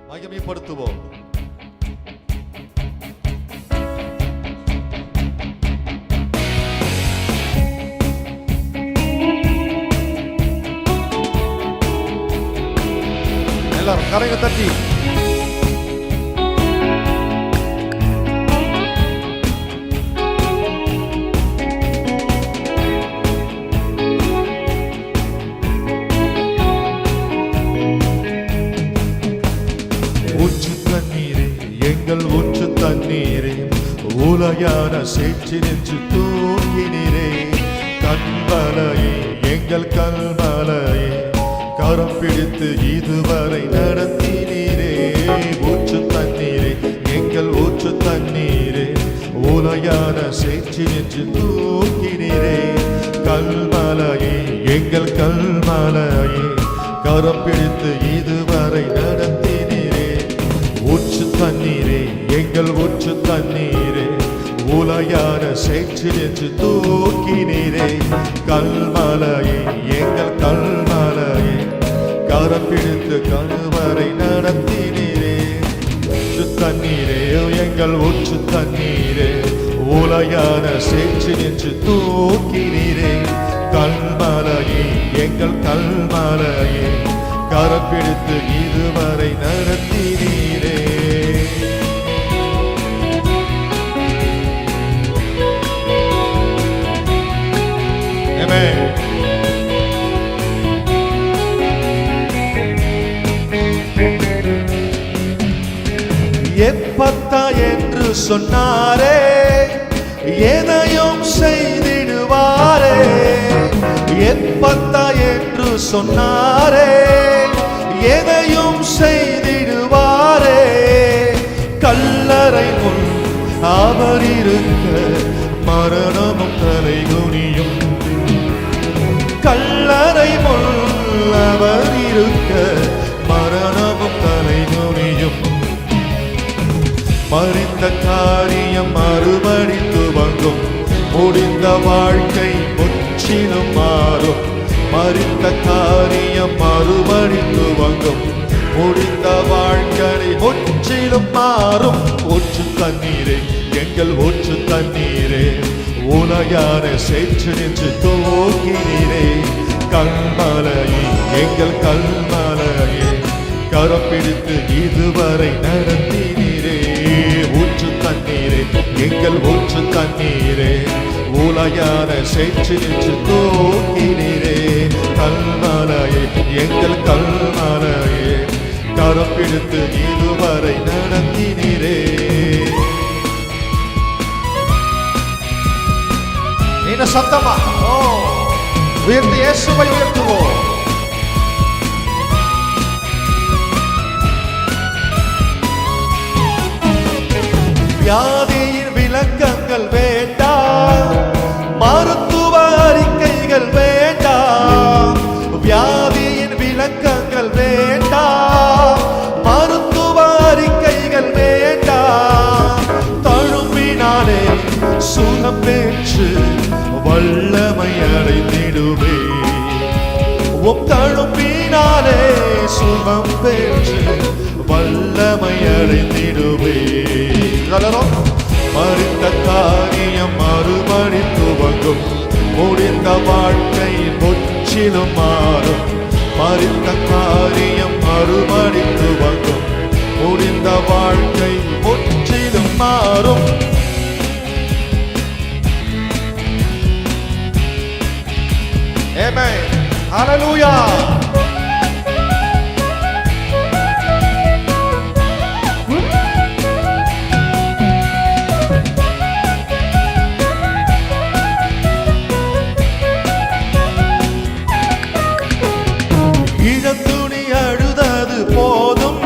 மகிமைப்படுத்துவோம். எல்லாரும் கரைங்க தட்டி ஊற்று தண்ணீரே உலயான சேற்றி நின்று தூங்கினீரே கண்மலையே எங்கள் கல்மலையே கரம் பிடித்து இதுவரை நடத்தினீரே ஊற்று தண்ணீரே எங்கள் ஊற்று தண்ணீரே உலயான சேற்றி நின்று தூங்கினீரே கல்மலையே எங்கள் கல்மலையே கரம் பிடித்து இதுவரை நடத்தினீரே ஊற்று தண்ணீரே எங்கள் ஊற்று தண்ணீரே உலையான சேற்றில் என்று தூக்கினீரே கல்மலையே எங்கள் கல்மலையே கரம் பிடித்து கழுவரை நடத்தினீரே ஊற்று தண்ணீரே எங்கள் ஊற்று தண்ணீரே உலையான சேற்றில் என்று தூக்கினீரே கல்மலையே எங்கள் கல்மலையே கரம் பிடித்து இதுவரை நடத்தினீரே. ஆமென். எப்பத்தா என்று சொன்னாரே எதையும் செய்திடுவாரே எப்பத்தா என்று சொன்னாரே எதையும் செய்திடுவாரே கல்லறை முன் அவர் இருக்க மரணமும் தலைகுனியும் கல்லறை முன் அவர் இருக்க மரணமும் தலைகுனியும் மறிந்த காரியம் மறுபடி துவங்கும் முடிந்த வாழ்க்கை முற்றிலும் மாறும் மறித்த காரியம் மறுபடி துவங்கும் முடிந்த வாழ்க்கை முற்றிலும் மாறும் ஊற்று தண்ணீரே எங்கள் ஊற்று தண்ணீரே உலகான சேற்று நின்று தூக்கினீரே கல்மலையே எங்கள் கல்மலையே கரம் பிடித்து இதுவரை நடத்தினீரே ஊற்று தண்ணீரே எங்கள் ஊற்று தண்ணீரே உலையான சேற்று நின்று தூக்கினீரே கல்மலையே எங்கள் கல்மலையே கரம் பிடித்து இதுவரை நடத்தினீரே. என்ன சத்தமா உயர்த்தி இயேசுவை உயர்த்துவோம். வியாதியின் விளக்கங்கள் வேண்டாம் மருத்துவ அறிக்கைகள் வேண்டாம் வியாதியின் விளக்கங்கள் வேண்டாம் மருத்துவ அறிக்கைகள் வேண்டாம் தழும்பினாலே சுகம் பெற்று வல்லமை அடைந்திடுவே தழும்பினாலே சுகம் பெற்று வல்லமை அடைந்திடுவே மறித்த காரியம் மறுபடி துவங்கும் முடிந்த வாழ்க்கை முற்றிலும் மாறும் மறித்த காரியம் மறுபடி துவங்கும் முடிந்த வாழ்க்கை முற்றிலும் மாறும். ஆமென். ஹல்லேலூயா. இழந்துணி அழுதது போதும்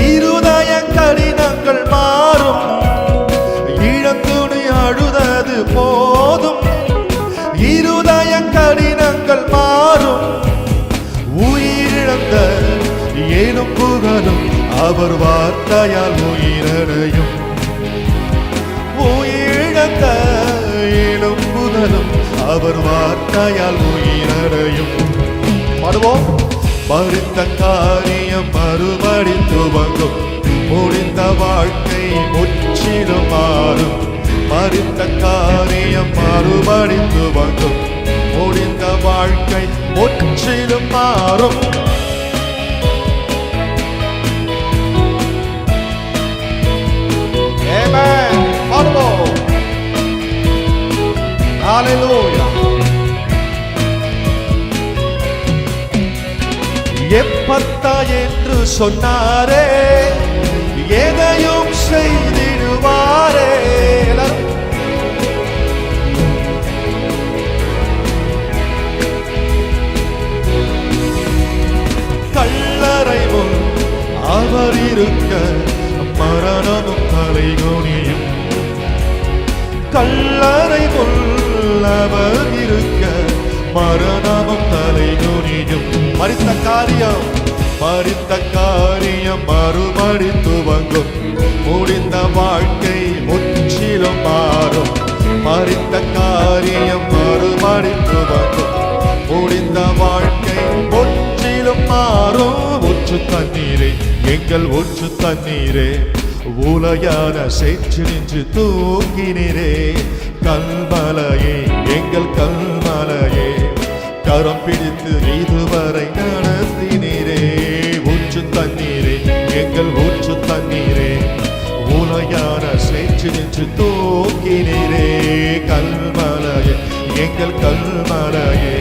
இருதய கடினங்கள் மாறும் இழந்துணி அழுதது போதும் இருதய கடினங்கள் மாறும் உயிரிழந்த எலும்புகளும் அவர் வார்த்தையால் உயிரடையும் உயிரிழந்த எலும்புகளும் அவர் வார்த்தையால் உயிரடையும் பாடுவோம். மறித்த காரியம் மறுபடி துவங்கும். முடிந்த வாழ்க்கை முற்றிலும் மாறும். மறித்த காரியம் மறுபடி துவங்கும். முடிந்த வாழ்க்கை முற்றிலும் மாறும். Amen. பாடுவோம். Hallelujah. எப்பத்தா என்று சொன்னாரே, எதையும் செய்திடுவாரே. கல்லறை முன் அவர் இருக்க மரணமும் தலைகுனியும். கல்லறை முன் அவர் இருக்க மரணமும் தலைகுனியும். மறித்த காரியம் மறுபடி துவங்கும். முடிந்த வாழ்க்கை முற்றிலும் மாறும். மறித்த காரியம் மறுபடி துவங்கும். முடிந்த வாழ்க்கை முற்றிலும் மாறும். ஊற்று தண்ணீரே, எங்கள் ஊற்று தண்ணீரே, உலையான சேற்று நின்று தூங்கினீரே. கல்மலையே, எங்கள் கல்மலையே, கரம் பிடித்து இதுவரை நடத்தினீரே. ஊற்று தண்ணீரே, எங்கள் ஊற்று தண்ணீரே, உலையான சேற்று நின்று தூங்கினீரே. கல்மலையே, எங்கள் கல்மலையே,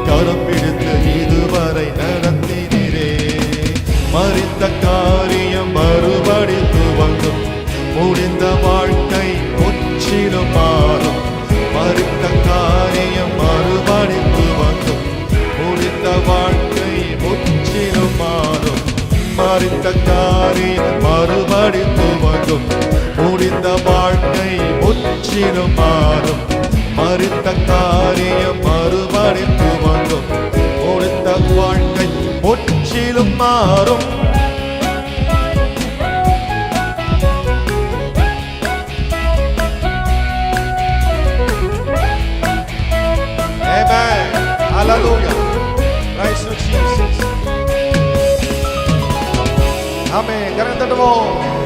கரம் பிடித்து இதுவரை நடத்தினீரே. மறித்த காரியம் மறுபடி துவங்கும். முடிந்த வாழ்க்கை முற்றிலும் மாறும். மறித்த காரியம் மறுபடி துவங்கும். முடிந்த வாழ்க்கை முற்றிலும் மாறும். மறித்த காரியம் மறுபடி துவங்கும். முடிந்த வாழ்க்கை முற்றிலும் மாறும். மறித்த காரியம் மறுபடி துவங்கும். முடிந்த வாழ்க்கை முற்றிலும் மாறும். Amen. Hallelujah. Praise you, Jesus. Amen. கரந்தட்டுவோம்.